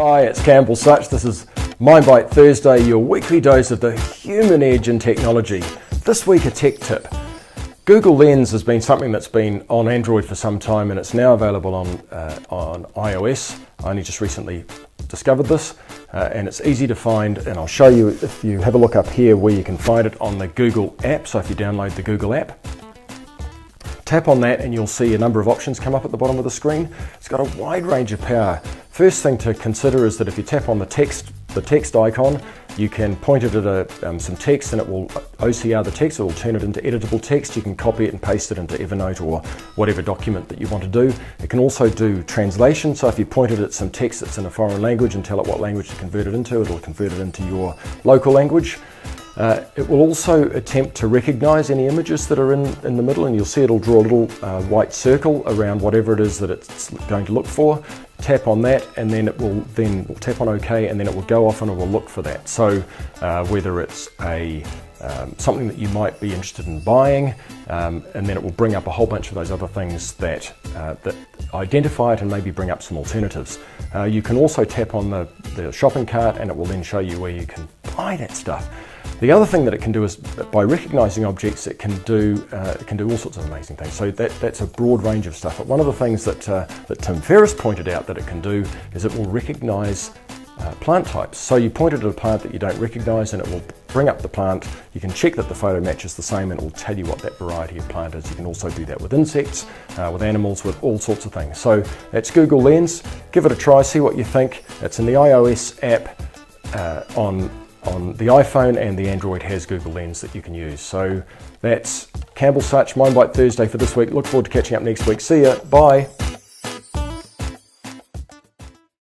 Hi, it's Campbell Such. This is MindBite Thursday, your weekly dose of the human edge in technology. This week, a tech tip. Google Lens has been something that's been on Android for some time, and it's now available on iOS. I only just recently discovered this, and it's easy to find, and I'll show you if you have a look up here where you can find it on the Google app. So if you download the Google app, tap on that and you'll see a number of options come up at the bottom of the screen. It's got a wide range of power. First thing to consider is that if you tap on the text icon, you can point it at some text and it will OCR the text. It will turn it into editable text. You can copy it and paste it into Evernote or whatever document that you want to do. It can also do translation. So if you point it at some text that's in a foreign language and tell it what language to convert it into, it'll convert it into your local language. It will also attempt to recognize any images that are in the middle, and you'll see it'll draw a little white circle around whatever it is that it's going to look for. Tap on that and then we'll tap on OK, and then it will go off and it will look for that. So whether it's something that you might be interested in buying, and then it will bring up a whole bunch of those other things that identify it and maybe bring up some alternatives. You can also tap on the shopping cart and it will then show you where you can buy that stuff. The other thing that it can do is, by recognizing objects, it can do all sorts of amazing things. So that's a broad range of stuff. But one of the things that Tim Ferriss pointed out that it can do is it will recognize plant types. So you point it at a plant that you don't recognize and it will bring up the plant. You can check that the photo matches the same and it will tell you what that variety of plant is. You can also do that with insects, with animals, with all sorts of things. So that's Google Lens. Give it a try, see what you think. It's in the iOS app on the iPhone, and the Android has Google Lens that you can use. So that's Campbell Such, MindBite Thursday for this week. Look forward to catching up next week. See ya. Bye.